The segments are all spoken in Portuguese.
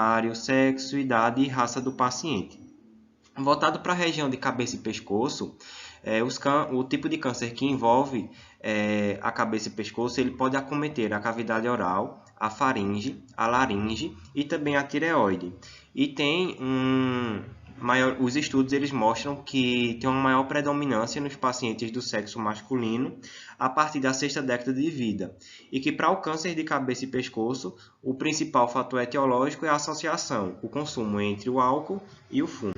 primário, sexo, idade e raça do paciente. Voltado para a região de cabeça e pescoço, o tipo de câncer que envolve a cabeça e pescoço, ele pode acometer a cavidade oral, a faringe, a laringe e também a tireoide. E os estudos eles mostram que tem uma maior predominância nos pacientes do sexo masculino a partir da sexta década de vida. E que para o câncer de cabeça e pescoço, o principal fator etiológico é a associação, o consumo entre o álcool e o fumo.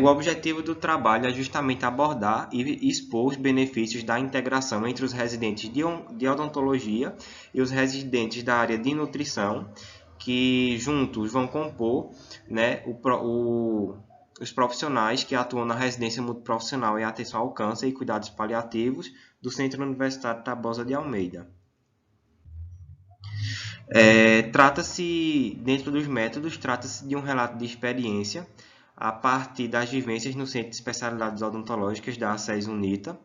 O objetivo do trabalho é justamente abordar e expor os benefícios da integração entre os residentes de odontologia e os residentes da área de nutrição, que juntos vão compor, né, os profissionais que atuam na residência multiprofissional em atenção ao câncer e cuidados paliativos do Centro Universitário Tabosa de Almeida. Dentro dos métodos, trata-se de um relato de experiência a partir das vivências no Centro de Especialidades Odontológicas da ACES UNITA.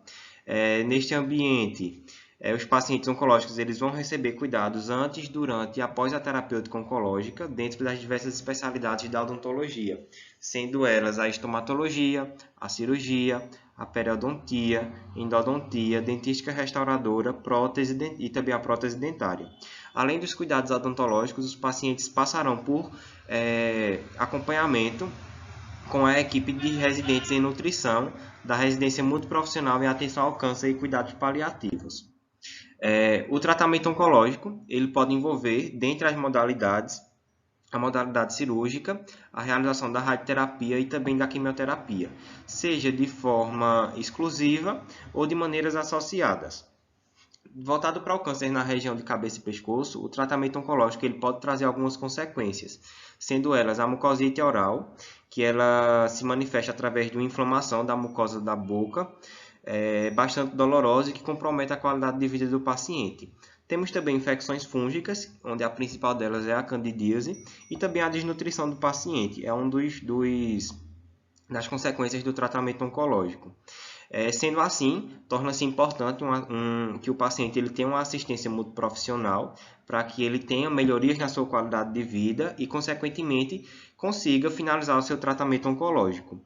Neste ambiente, os pacientes oncológicos eles vão receber cuidados antes, durante e após a terapêutica oncológica dentro das diversas especialidades da odontologia, sendo elas a estomatologia, a cirurgia, a periodontia, endodontia, dentística restauradora, prótese e também a prótese dentária. Além dos cuidados odontológicos, os pacientes passarão por acompanhamento com a equipe de residentes em nutrição da residência multiprofissional em atenção ao câncer e cuidados paliativos. O tratamento oncológico ele pode envolver, dentre as modalidades, a modalidade cirúrgica, a realização da radioterapia e também da quimioterapia, seja de forma exclusiva ou de maneiras associadas. Voltado para o câncer na região de cabeça e pescoço, o tratamento oncológico ele pode trazer algumas consequências, sendo elas a mucosite oral, que ela se manifesta através de uma inflamação da mucosa da boca, bastante dolorosa e que compromete a qualidade de vida do paciente. Temos também infecções fúngicas, onde a principal delas é a candidíase, e também a desnutrição do paciente, é um das consequências do tratamento oncológico. Sendo assim, torna-se importante que o paciente ele tenha uma assistência multiprofissional para que ele tenha melhorias na sua qualidade de vida e, consequentemente, consiga finalizar o seu tratamento oncológico.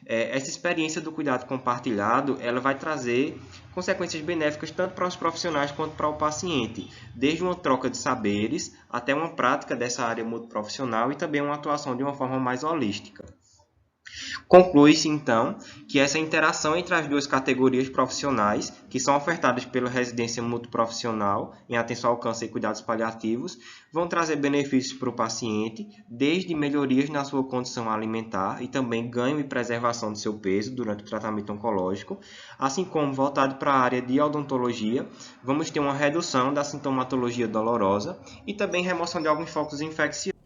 Essa experiência do cuidado compartilhado ela vai trazer consequências benéficas tanto para os profissionais quanto para o paciente, desde uma troca de saberes até uma prática dessa área multiprofissional e também uma atuação de uma forma mais holística. Conclui-se, então, que essa interação entre as duas categorias profissionais, que são ofertadas pela residência multiprofissional em atenção ao câncer e cuidados paliativos, vão trazer benefícios para o paciente, desde melhorias na sua condição alimentar e também ganho e preservação do seu peso durante o tratamento oncológico, assim como voltado para a área de odontologia, vamos ter uma redução da sintomatologia dolorosa e também remoção de alguns focos infecciosos.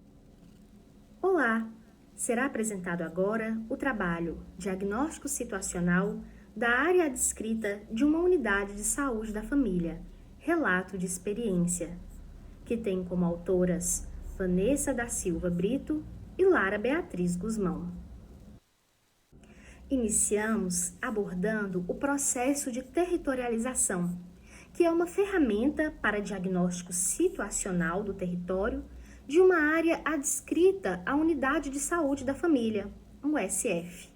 Olá! Será apresentado agora o trabalho Diagnóstico Situacional da área adscrita de uma unidade de saúde da família, Relato de Experiência, que tem como autoras Vanessa da Silva Brito e Lara Beatriz Guzmão. Iniciamos abordando o processo de territorialização, que é uma ferramenta para diagnóstico situacional do território de uma área adscrita à Unidade de Saúde da Família, USF.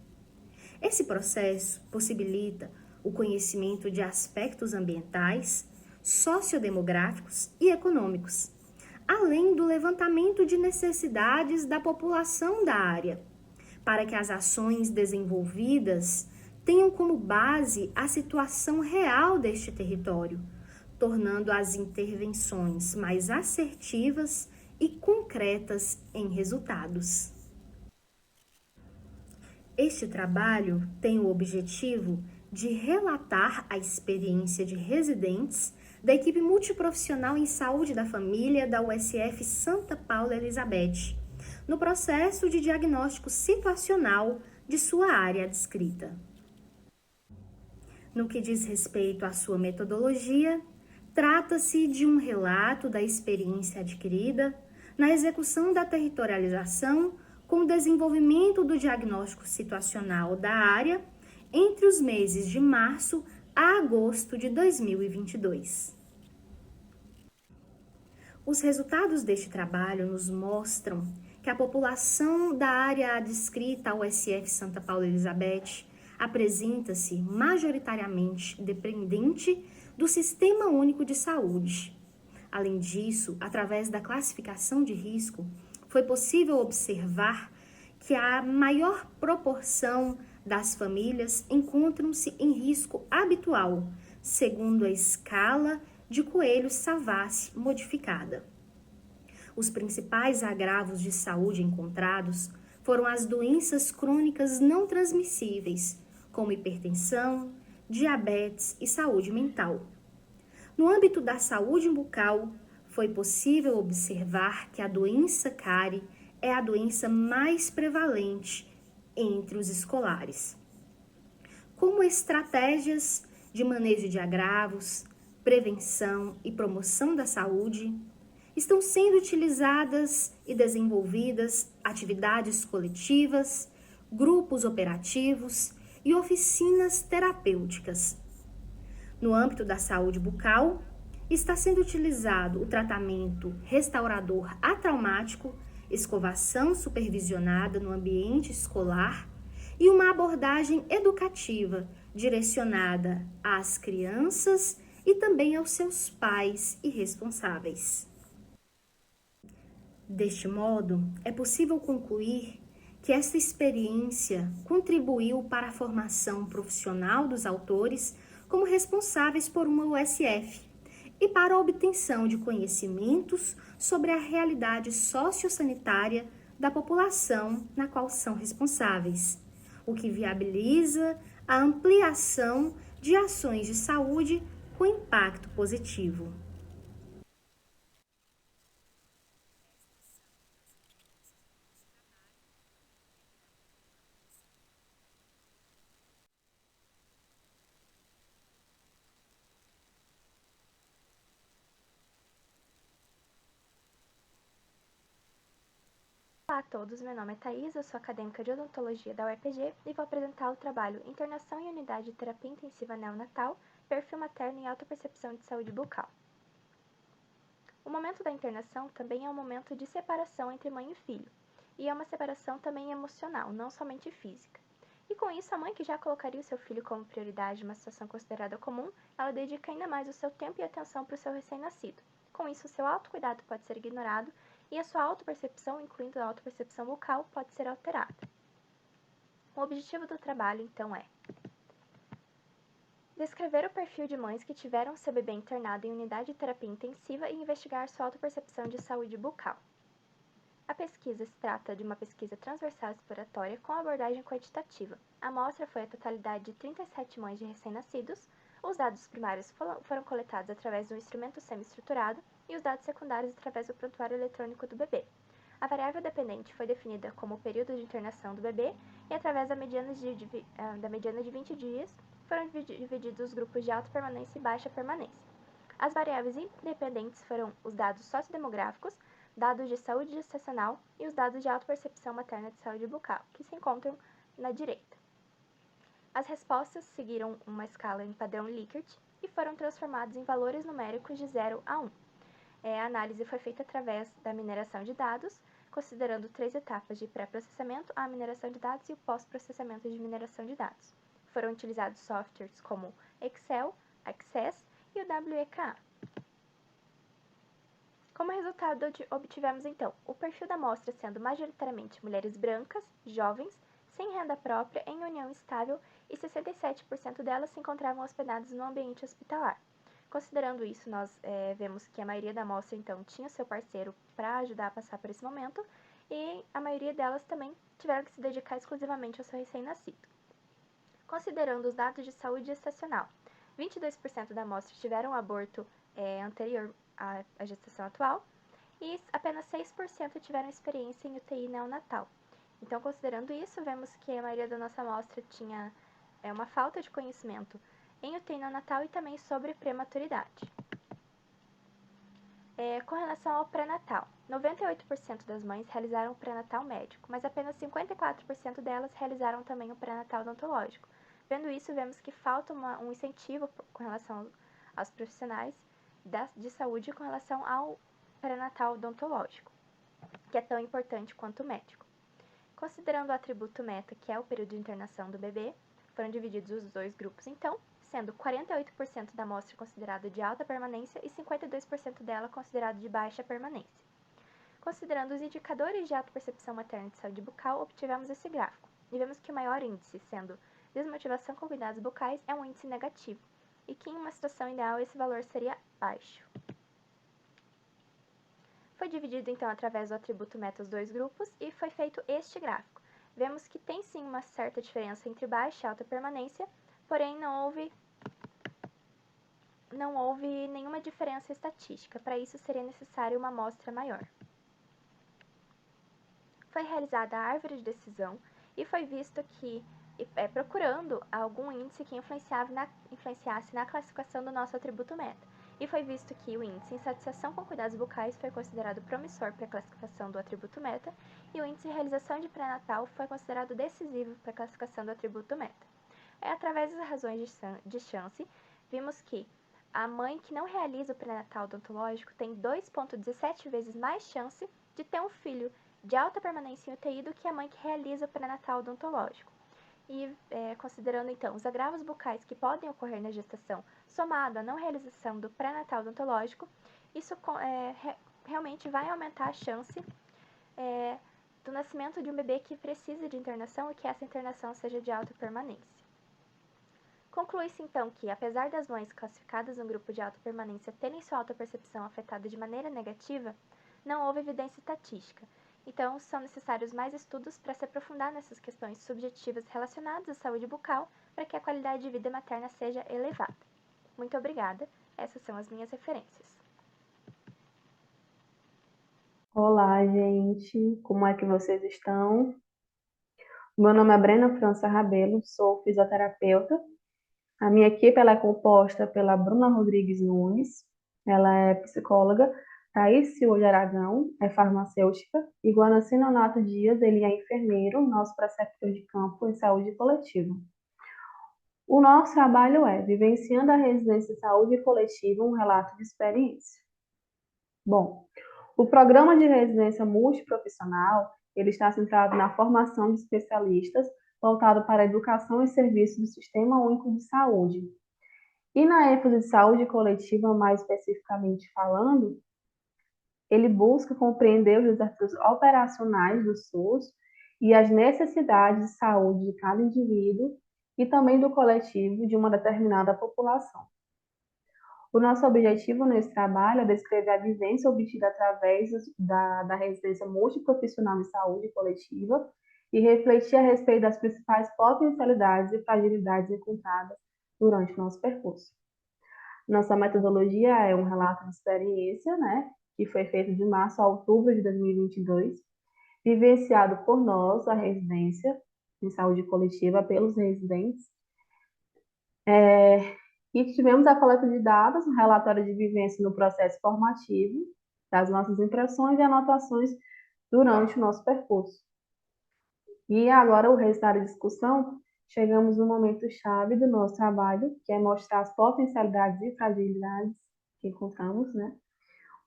Esse processo possibilita o conhecimento de aspectos ambientais, sociodemográficos e econômicos, além do levantamento de necessidades da população da área, para que as ações desenvolvidas tenham como base a situação real deste território, tornando as intervenções mais assertivas e concretas em resultados. Este trabalho tem o objetivo de relatar a experiência de residentes da equipe multiprofissional em saúde da família da USF Santa Paula Elizabeth, no processo de diagnóstico situacional de sua área adscrita. No que diz respeito à sua metodologia, trata-se de um relato da experiência adquirida na execução da territorialização com o desenvolvimento do diagnóstico situacional da área entre os meses de março a agosto de 2022. Os resultados deste trabalho nos mostram que a população da área adscrita ao SF Santa Paula Elizabeth apresenta-se majoritariamente dependente do Sistema Único de Saúde. Além disso, através da classificação de risco, foi possível observar que a maior proporção das famílias encontram-se em risco habitual, segundo a escala de Coelho-Savassi modificada. Os principais agravos de saúde encontrados foram as doenças crônicas não transmissíveis, como hipertensão, diabetes e saúde mental. No âmbito da saúde bucal, foi possível observar que a doença cárie é a doença mais prevalente entre os escolares. Como estratégias de manejo de agravos, prevenção e promoção da saúde, estão sendo utilizadas e desenvolvidas atividades coletivas, grupos operativos e oficinas terapêuticas. No âmbito da saúde bucal, está sendo utilizado o tratamento restaurador atraumático, escovação supervisionada no ambiente escolar e uma abordagem educativa direcionada às crianças e também aos seus pais e responsáveis. Deste modo, é possível concluir que esta experiência contribuiu para a formação profissional dos autores como responsáveis por uma USF e para a obtenção de conhecimentos sobre a realidade sociossanitária da população na qual são responsáveis, o que viabiliza a ampliação de ações de saúde com impacto positivo. Olá a todos, meu nome é Thaís, eu sou acadêmica de odontologia da UEPG e vou apresentar o trabalho Internação em Unidade de Terapia Intensiva Neonatal, Perfil Materno e Autopercepção de Saúde Bucal. O momento da internação também é um momento de separação entre mãe e filho, e é uma separação também emocional, não somente física. E com isso, a mãe que já colocaria o seu filho como prioridade em uma situação considerada comum, ela dedica ainda mais o seu tempo e atenção para o seu recém-nascido. Com isso, o seu autocuidado pode ser ignorado e a sua autopercepção, incluindo a autopercepção bucal, pode ser alterada. O objetivo do trabalho, então, é descrever o perfil de mães que tiveram seu bebê internado em unidade de terapia intensiva e investigar sua autopercepção de saúde bucal. A pesquisa se trata de uma pesquisa transversal exploratória com abordagem quantitativa. A amostra foi a totalidade de 37 mães de recém-nascidos. Os dados primários foram coletados através do instrumento semi-estruturado e os dados secundários através do prontuário eletrônico do bebê. A variável dependente foi definida como o período de internação do bebê e através da mediana de 20 dias foram divididos os grupos de alta permanência e baixa permanência. As variáveis independentes foram os dados sociodemográficos, dados de saúde gestacional e os dados de autopercepção materna de saúde bucal, que se encontram na direita. As respostas seguiram uma escala em padrão Likert e foram transformadas em valores numéricos de 0 a 1. A análise foi feita através da mineração de dados, considerando 3 etapas de pré-processamento, a mineração de dados e o pós-processamento de mineração de dados. Foram utilizados softwares como Excel, Access e o WEKA. Como resultado, obtivemos então o perfil da amostra sendo majoritariamente mulheres brancas, jovens, sem renda própria, em união estável e 67% delas se encontravam hospedadas no ambiente hospitalar. Considerando isso, nós vemos que a maioria da amostra, então, tinha seu parceiro para ajudar a passar por esse momento e a maioria delas também tiveram que se dedicar exclusivamente ao seu recém-nascido. Considerando os dados de saúde gestacional, 22% da amostra tiveram aborto anterior à gestação atual e apenas 6% tiveram experiência em UTI neonatal. Então, considerando isso, vemos que a maioria da nossa amostra tinha uma falta de conhecimento em UTI neonatal e também sobre prematuridade. Com relação ao pré-natal, 98% das mães realizaram o pré-natal médico, mas apenas 54% delas realizaram também o pré-natal odontológico. Vendo isso, vemos que falta um incentivo com relação aos profissionais de saúde com relação ao pré-natal odontológico, que é tão importante quanto o médico. Considerando o atributo meta, que é o período de internação do bebê, foram divididos os dois grupos, então, sendo 48% da amostra considerada de alta permanência e 52% dela considerado de baixa permanência. Considerando os indicadores de autopercepção materna de saúde bucal, obtivemos esse gráfico, e vemos que o maior índice, sendo desmotivação com cuidados bucais, é um índice negativo, e que em uma situação ideal esse valor seria baixo. Foi dividido então através do atributo meta os dois grupos e foi feito este gráfico. Vemos que tem sim uma certa diferença entre baixa e alta permanência, porém não houve nenhuma diferença estatística. Para isso seria necessário uma amostra maior. Foi realizada a árvore de decisão e foi visto que, procurando algum índice que influenciasse na classificação do nosso atributo meta. E foi visto que o índice insatisfação com cuidados bucais foi considerado promissor para a classificação do atributo meta e o índice de realização de pré-natal foi considerado decisivo para a classificação do atributo meta. Através das razões de chance, vimos que a mãe que não realiza o pré-natal odontológico tem 2,17 vezes mais chance de ter um filho de alta permanência em UTI do que a mãe que realiza o pré-natal odontológico. E considerando então os agravos bucais que podem ocorrer na gestação, somado à não realização do pré-natal odontológico, isso realmente vai aumentar a chance do nascimento de um bebê que precisa de internação e que essa internação seja de alta permanência. Conclui-se então que, apesar das mães classificadas no grupo de alta permanência terem sua autopercepção afetada de maneira negativa, não houve evidência estatística. Então, são necessários mais estudos para se aprofundar nessas questões subjetivas relacionadas à saúde bucal para que a qualidade de vida materna seja elevada. Muito obrigada. Essas são as minhas referências. Olá, gente. Como é que vocês estão? Meu nome é Brena França Rabelo, sou fisioterapeuta. A minha equipe ela é composta pela Bruna Rodrigues Nunes, ela é psicóloga, Thaís Silva de Aragão, é farmacêutica, e Guanaci Nonato Dias, ele é enfermeiro, nosso preceptor de campo em saúde coletiva. O nosso trabalho é Vivenciando a Residência em Saúde Coletiva, um relato de experiência. Bom, o programa de residência multiprofissional, ele está centrado na formação de especialistas, voltado para a educação e serviços do Sistema Único de Saúde. E na ênfase de saúde coletiva, mais especificamente falando, ele busca compreender os desafios operacionais do SUS e as necessidades de saúde de cada indivíduo e também do coletivo de uma determinada população. O nosso objetivo nesse trabalho é descrever a vivência obtida através da residência multiprofissional em saúde coletiva e refletir a respeito das principais potencialidades e fragilidades encontradas durante o nosso percurso. Nossa metodologia é um relato de experiência, né, que foi feito de março a outubro de 2022, vivenciado por nós, a residência em saúde coletiva, pelos residentes. E tivemos a coleta de dados, um relatório de vivência no processo formativo, das nossas impressões e anotações durante o nosso percurso. E agora o resultado da discussão, chegamos no momento chave do nosso trabalho, que é mostrar as potencialidades e fragilidades que encontramos, né?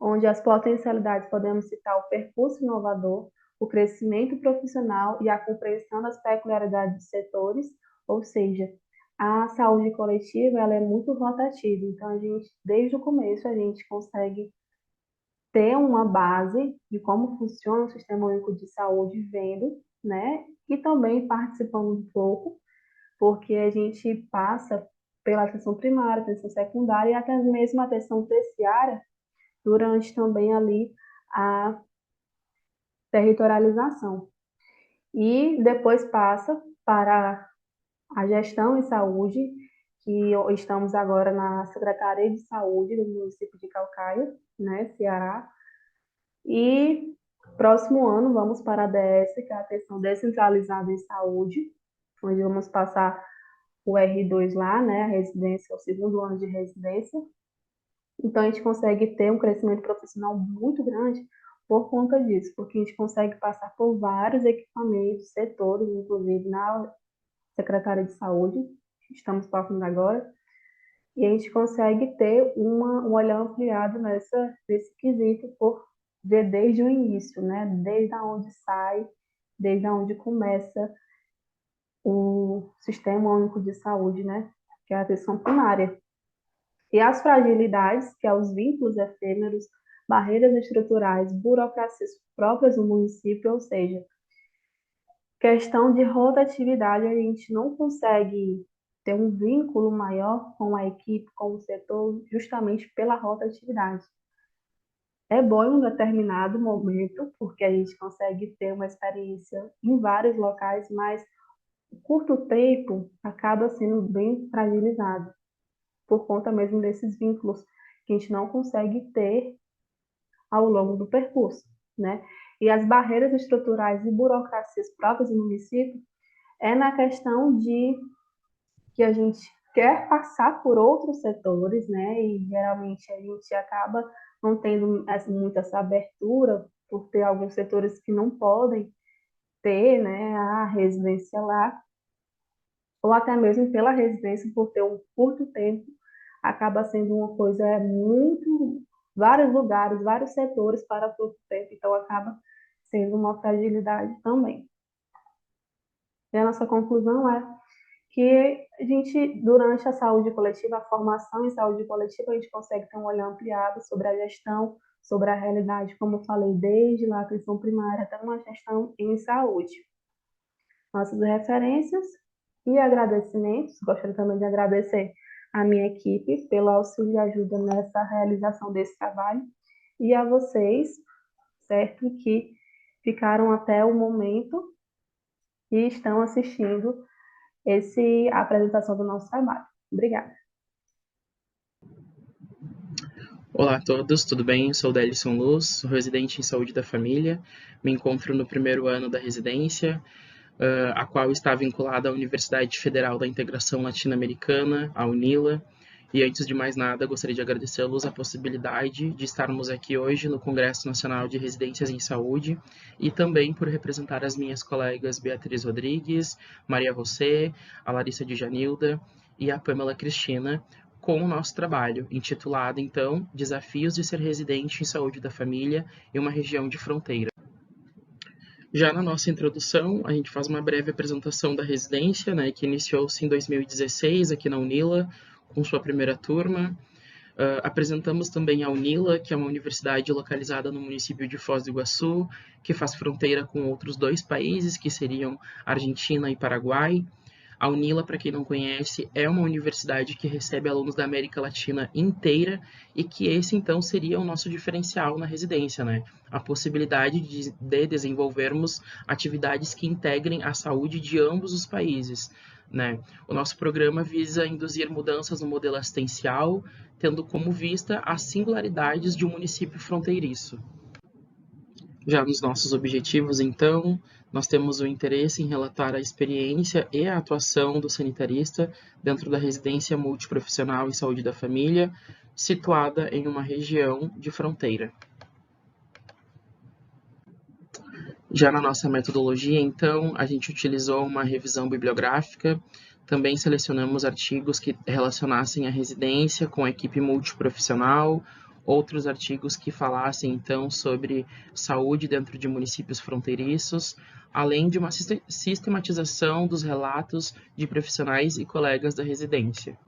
Onde as potencialidades podemos citar o percurso inovador, o crescimento profissional e a compreensão das peculiaridades dos setores, ou seja, a saúde coletiva ela é muito rotativa, então a gente, desde o começo, a gente consegue ter uma base de como funciona o Sistema Único de Saúde vendo, né? E também participando um pouco, porque a gente passa pela atenção primária, atenção secundária e até mesmo a atenção terciária durante também ali a territorialização. E depois passa para a gestão em saúde, que estamos agora na Secretaria de Saúde do município de Calcaia, né, Ceará. E próximo ano vamos para a DS, que é a atenção descentralizada em saúde, onde vamos passar o R2 lá, né, a residência, o segundo ano de residência. Então a gente consegue ter um crescimento profissional muito grande por conta disso, porque a gente consegue passar por vários equipamentos, setores, inclusive na Secretaria de Saúde, estamos passando agora, e a gente consegue ter um olhar ampliado nesse quesito por ver desde o início, né? Desde onde sai, desde onde começa o Sistema Único de Saúde, né? Que é a atenção primária. E as fragilidades, que são os vínculos efêmeros, barreiras estruturais, burocracias próprias do município, ou seja, questão de rotatividade, a gente não consegue ter um vínculo maior com a equipe, com o setor, justamente pela rotatividade. É bom em um determinado momento, porque a gente consegue ter uma experiência em vários locais, mas o curto tempo acaba sendo bem fragilizado, por conta mesmo desses vínculos que a gente não consegue ter ao longo do percurso, né? E as barreiras estruturais e burocracias próprias do município é na questão de que a gente quer passar por outros setores, né? E geralmente a gente acaba não tendo muito essa abertura por ter alguns setores que não podem ter, né, a residência lá, ou até mesmo pela residência por ter um curto tempo, acaba sendo uma coisa muito vários lugares, vários setores para pouco tempo, então acaba sendo uma fragilidade também. E a nossa conclusão é que a gente, durante a saúde coletiva, a formação em saúde coletiva, a gente consegue ter um olhar ampliado sobre a gestão, sobre a realidade, como eu falei, desde lá a atenção primária até uma gestão em saúde. Nossas referências e agradecimentos, gostaria também de agradecer a minha equipe pelo auxílio e ajuda nessa realização desse trabalho e a vocês, certo, que ficaram até o momento e estão assistindo a apresentação do nosso trabalho. Obrigada. Olá a todos, tudo bem? Eu sou o Délison Luz, sou residente em saúde da família, me encontro no primeiro ano da residência, a qual está vinculada à Universidade Federal da Integração Latino-Americana, a UNILA, e antes de mais nada, gostaria de agradecê-los a possibilidade de estarmos aqui hoje no Congresso Nacional de Residências em Saúde e também por representar as minhas colegas Beatriz Rodrigues, Maria José, a Larissa de Janilda e a Pamela Cristina, com o nosso trabalho, intitulado, então, Desafios de ser residente em saúde da família em uma região de fronteira. Já na nossa introdução, a gente faz uma breve apresentação da residência, né, que iniciou-se em 2016 aqui na UNILA, com sua primeira turma. Apresentamos também a UNILA, que é uma universidade localizada no município de Foz do Iguaçu, que faz fronteira com outros 2 países, que seriam Argentina e Paraguai. A UNILA, para quem não conhece, é uma universidade que recebe alunos da América Latina inteira e que esse, então, seria o nosso diferencial na residência, né? A possibilidade de desenvolvermos atividades que integrem a saúde de ambos os países, né? O nosso programa visa induzir mudanças no modelo assistencial, tendo como vista as singularidades de um município fronteiriço. Já nos nossos objetivos, então, nós temos o interesse em relatar a experiência e a atuação do sanitarista dentro da residência multiprofissional em saúde da família, situada em uma região de fronteira. Já na nossa metodologia, então, a gente utilizou uma revisão bibliográfica, também selecionamos artigos que relacionassem a residência com a equipe multiprofissional, outros artigos que falassem, então, sobre saúde dentro de municípios fronteiriços, além de uma sistematização dos relatos de profissionais e colegas da residência.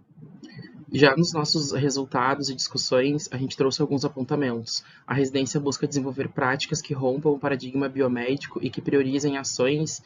Já nos nossos resultados e discussões, a gente trouxe alguns apontamentos. A residência busca desenvolver práticas que rompam o paradigma biomédico e que priorizem ações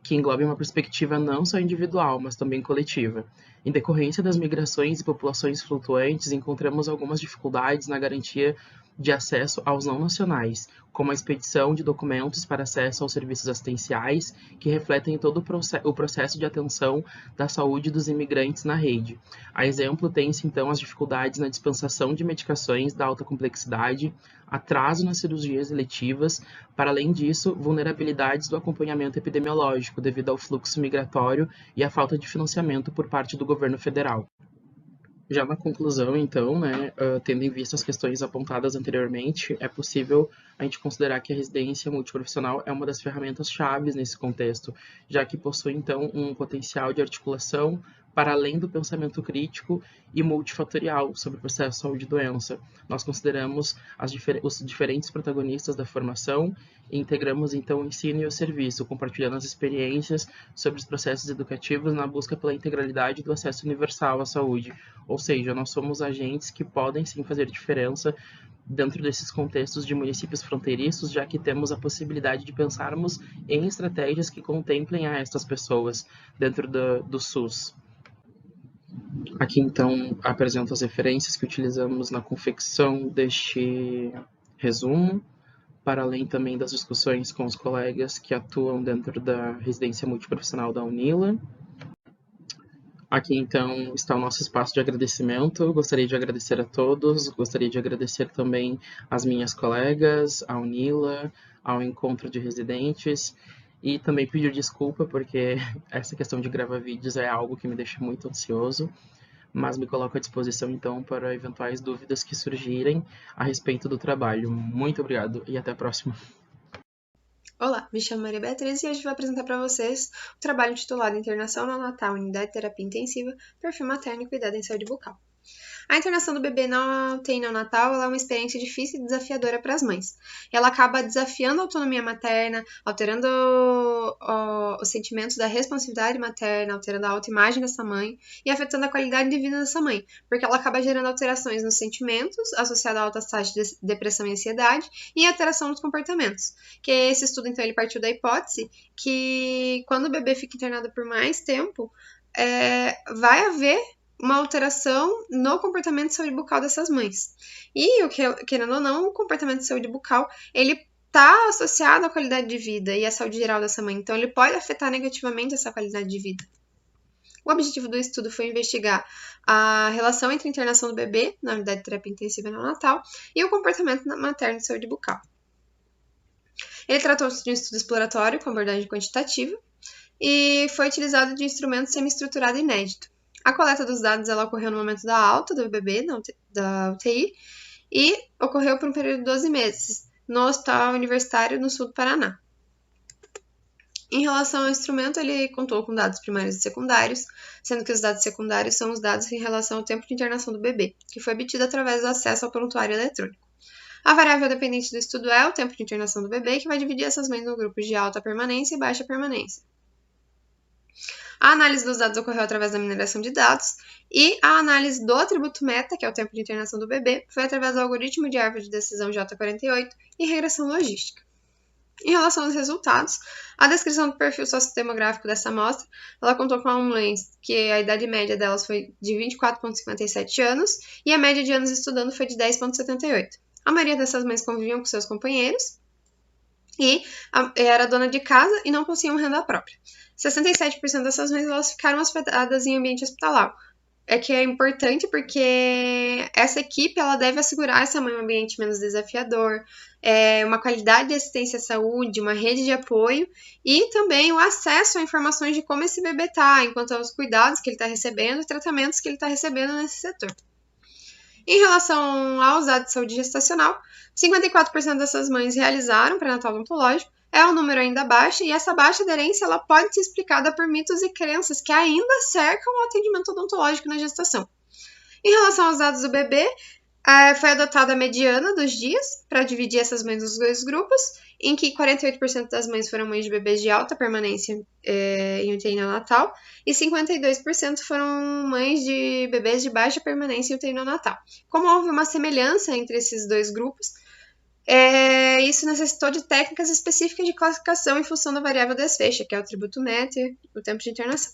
que englobem uma perspectiva não só individual, mas também coletiva. Em decorrência das migrações e populações flutuantes, encontramos algumas dificuldades na garantia de acesso aos não nacionais, como a expedição de documentos para acesso aos serviços assistenciais, que refletem todo o processo de atenção da saúde dos imigrantes na rede. A exemplo, tem-se então as dificuldades na dispensação de medicações da alta complexidade, atraso nas cirurgias eletivas, para além disso, vulnerabilidades do acompanhamento epidemiológico devido ao fluxo migratório e à falta de financiamento por parte do governo federal. Já na conclusão, então, né, tendo em vista as questões apontadas anteriormente, é possível a gente considerar que a residência multiprofissional é uma das ferramentas chaves nesse contexto, já que possui, então, um potencial de articulação para além do pensamento crítico e multifatorial sobre o processo de saúde e doença. Nós consideramos os diferentes protagonistas da formação e integramos, então, o ensino e o serviço, compartilhando as experiências sobre os processos educativos na busca pela integralidade do acesso universal à saúde. Ou seja, nós somos agentes que podem, sim, fazer diferença dentro desses contextos de municípios fronteiriços, já que temos a possibilidade de pensarmos em estratégias que contemplem a estas pessoas dentro do SUS. Aqui, então, apresento as referências que utilizamos na confecção deste resumo, para além também das discussões com os colegas que atuam dentro da residência multiprofissional da UNILA. Aqui, então, está o nosso espaço de agradecimento. Gostaria de agradecer a todos, gostaria de agradecer também às minhas colegas, à UNILA, ao Encontro de Residentes, e também pedir desculpa, porque essa questão de gravar vídeos é algo que me deixa muito ansioso, mas me coloco à disposição, então, para eventuais dúvidas que surgirem a respeito do trabalho. Muito obrigado e até a próxima. Olá, me chamo Maria Beatriz e hoje vou apresentar para vocês o trabalho intitulado Internação Neonatal, Unidade de Terapia Intensiva, Perfil Materno e Cuidado em Saúde Bucal. A internação do bebê na UTI neonatal é uma experiência difícil e desafiadora para as mães. Ela acaba desafiando a autonomia materna, alterando os sentimentos da responsividade materna, alterando a autoimagem dessa mãe e afetando a qualidade de vida dessa mãe, porque ela acaba gerando alterações nos sentimentos, associadas a altas taxas de depressão e ansiedade, e alteração nos comportamentos. Que esse estudo, então, ele partiu da hipótese que quando o bebê fica internado por mais tempo, vai haver uma alteração no comportamento de saúde bucal dessas mães. E, querendo ou não, o comportamento de saúde bucal, ele está associado à qualidade de vida e à saúde geral dessa mãe. Então, ele pode afetar negativamente essa qualidade de vida. O objetivo do estudo foi investigar a relação entre a internação do bebê na unidade de terapia intensiva neonatal e o comportamento materno de saúde bucal. Ele tratou-se de um estudo exploratório com abordagem quantitativa e foi utilizado de instrumento semi-estruturado inédito. A coleta dos dados ela ocorreu no momento da alta do bebê da UTI e ocorreu por um período de 12 meses no Hospital Universitário no sul do Paraná. Em relação ao instrumento, ele contou com dados primários e secundários, sendo que os dados secundários são os dados em relação ao tempo de internação do bebê, que foi obtido através do acesso ao prontuário eletrônico. A variável dependente do estudo é o tempo de internação do bebê, que vai dividir essas mães em grupos de alta permanência e baixa permanência. A análise dos dados ocorreu através da mineração de dados e a análise do atributo meta, que é o tempo de internação do bebê, foi através do algoritmo de árvore de decisão J48 e regressão logística. Em relação aos resultados, a descrição do perfil sociodemográfico dessa amostra, ela contou com mães que a idade média delas foi de 24,57 anos e a média de anos estudando foi de 10,78. A maioria dessas mães conviviam com seus companheiros e era dona de casa e não possuíam renda própria. 67% dessas mães elas ficaram hospedadas em ambiente hospitalar. É que é importante porque essa equipe ela deve assegurar essa mãe um ambiente menos desafiador, uma qualidade de assistência à saúde, uma rede de apoio e também o acesso a informações de como esse bebê está, enquanto aos cuidados que ele está recebendo e tratamentos que ele está recebendo nesse setor. Em relação aos dados de saúde gestacional, 54% dessas mães realizaram pré-natal odontológico, é um número ainda baixo, e essa baixa aderência ela pode ser explicada por mitos e crenças que ainda cercam o atendimento odontológico na gestação. Em relação aos dados do bebê, foi adotada a mediana dos dias para dividir essas mães nos dois grupos, em que 48% das mães foram mães de bebês de alta permanência em UTI neonatal e 52% foram mães de bebês de baixa permanência em UTI neonatal. Como houve uma semelhança entre esses dois grupos, isso necessitou de técnicas específicas de classificação em função da variável desfecha, que é o atributo meta e o tempo de internação.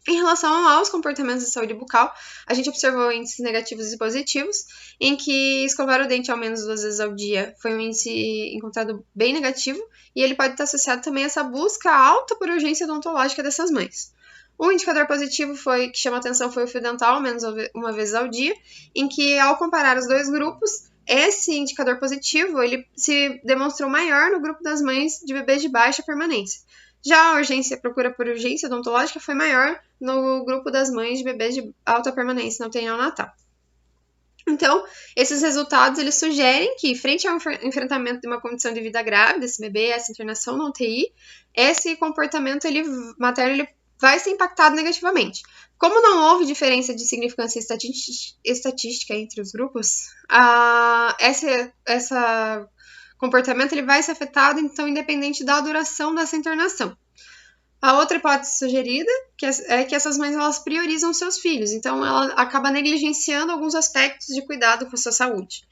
Em relação aos comportamentos de saúde bucal, a gente observou índices negativos e positivos, em que escovar o dente ao menos 2 vezes ao dia foi um índice encontrado bem negativo, e ele pode estar associado também a essa busca alta por urgência odontológica dessas mães. Um indicador positivo que chama atenção foi o fio dental ao menos uma vez ao dia, em que ao comparar os dois grupos, esse indicador positivo ele se demonstrou maior no grupo das mães de bebês de baixa permanência. Já a procura por urgência odontológica foi maior no grupo das mães de bebês de alta permanência na UTI neonatal. Então, esses resultados eles sugerem que, frente ao enfrentamento de uma condição de vida grave desse bebê, essa internação na UTI, esse comportamento materno ele vai ser impactado negativamente. Como não houve diferença de significância estatística entre os grupos, esse comportamento ele vai ser afetado, então, independente da duração dessa internação. A outra hipótese sugerida é que essas mães elas priorizam seus filhos, então ela acaba negligenciando alguns aspectos de cuidado com a sua saúde.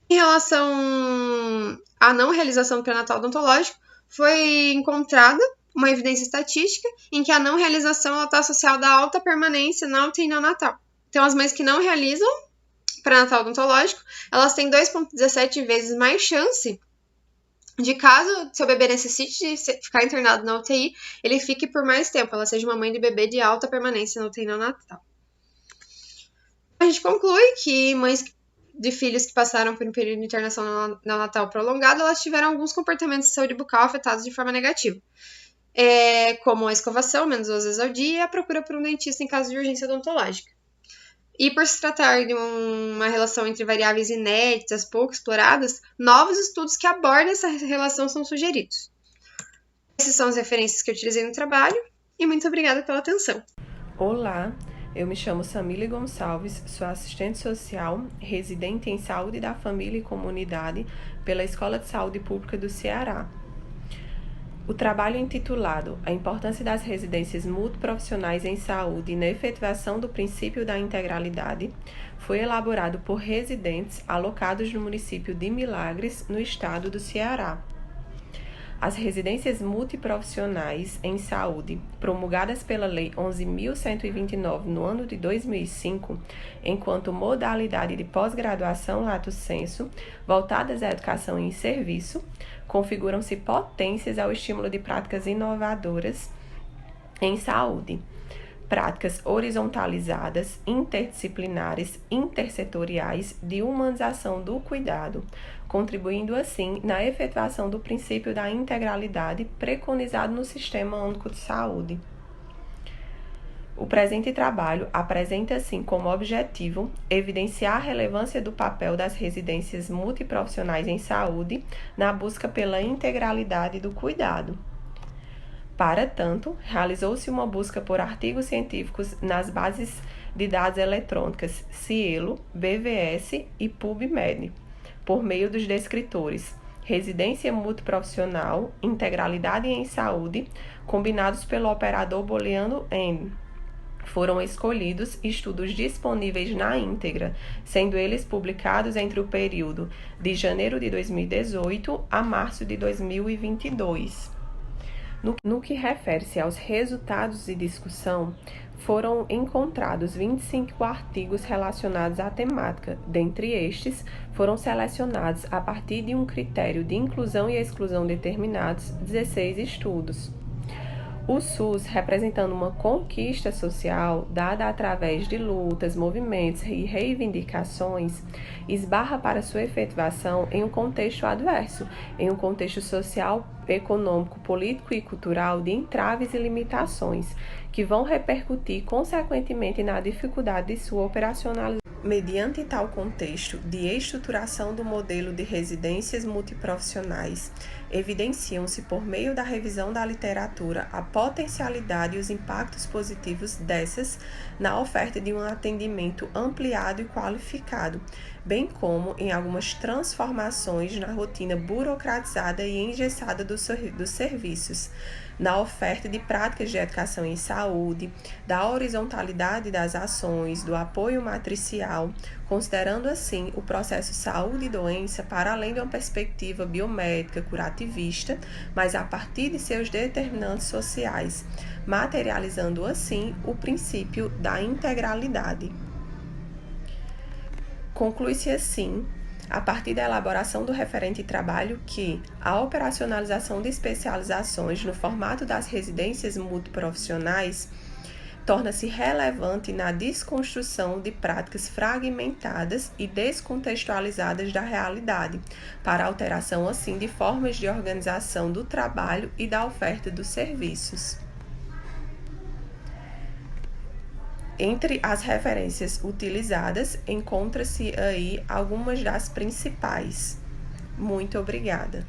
Em relação à não realização do pré-natal odontológico, foi encontrada uma evidência estatística em que a não realização está associada à alta permanência na UTI neonatal. Então, as mães que não realizam pré-natal odontológico, elas têm 2,17 vezes mais chance de, caso seu bebê necessite de ficar internado na UTI, ele fique por mais tempo, ela seja uma mãe de bebê de alta permanência na UTI neonatal. A gente conclui que mães de filhos que passaram por um período de internação neonatal prolongado, elas tiveram alguns comportamentos de saúde bucal afetados de forma negativa, como a escovação, menos 2 vezes ao dia, e a procura por um dentista em caso de urgência odontológica. E por se tratar de uma relação entre variáveis inéditas, pouco exploradas, novos estudos que abordam essa relação são sugeridos. Essas são as referências que eu utilizei no trabalho, e muito obrigada pela atenção. Olá, eu me chamo Samile Gonçalves, sou assistente social, residente em Saúde da Família e Comunidade pela Escola de Saúde Pública do Ceará. O trabalho intitulado A Importância das Residências Multiprofissionais em Saúde na Efetivação do Princípio da Integralidade foi elaborado por residentes alocados no município de Milagres, no estado do Ceará. As residências multiprofissionais em saúde, promulgadas pela Lei 11.129 no ano de 2005, enquanto modalidade de pós-graduação lato sensu, voltadas à educação e serviço, configuram-se potências ao estímulo de práticas inovadoras em saúde. Práticas horizontalizadas, interdisciplinares, intersetoriais de humanização do cuidado, contribuindo assim na efetivação do princípio da integralidade preconizado no Sistema Único de Saúde. O presente trabalho apresenta, assim, como objetivo evidenciar a relevância do papel das residências multiprofissionais em saúde na busca pela integralidade do cuidado. Para tanto, realizou-se uma busca por artigos científicos nas bases de dados eletrônicas Cielo, BVS e PubMed, por meio dos descritores Residência Multiprofissional, Integralidade em Saúde, combinados pelo operador booleano N. Foram escolhidos estudos disponíveis na íntegra, sendo eles publicados entre o período de janeiro de 2018 a março de 2022. No que refere-se aos resultados de discussão, foram encontrados 25 artigos relacionados à temática. Dentre estes, foram selecionados, a partir de um critério de inclusão e exclusão determinados, 16 estudos. O SUS, representando uma conquista social dada através de lutas, movimentos e reivindicações, esbarra para sua efetivação em um contexto adverso, em um contexto social, econômico, político e cultural de entraves e limitações, que vão repercutir consequentemente na dificuldade de sua operacionalização. Mediante tal contexto de estruturação do modelo de residências multiprofissionais, evidenciam-se por meio da revisão da literatura a potencialidade e os impactos positivos dessas na oferta de um atendimento ampliado e qualificado, bem como em algumas transformações na rotina burocratizada e engessada dos serviços, na oferta de práticas de educação em saúde, da horizontalidade das ações, do apoio matricial, considerando assim o processo saúde e doença para além de uma perspectiva biomédica curativista, mas a partir de seus determinantes sociais, materializando assim o princípio da integralidade. Conclui-se assim, a partir da elaboração do referente trabalho, que a operacionalização de especializações no formato das residências multiprofissionais torna-se relevante na desconstrução de práticas fragmentadas e descontextualizadas da realidade, para alteração assim de formas de organização do trabalho e da oferta dos serviços. Entre as referências utilizadas, encontra-se aí algumas das principais. Muito obrigada.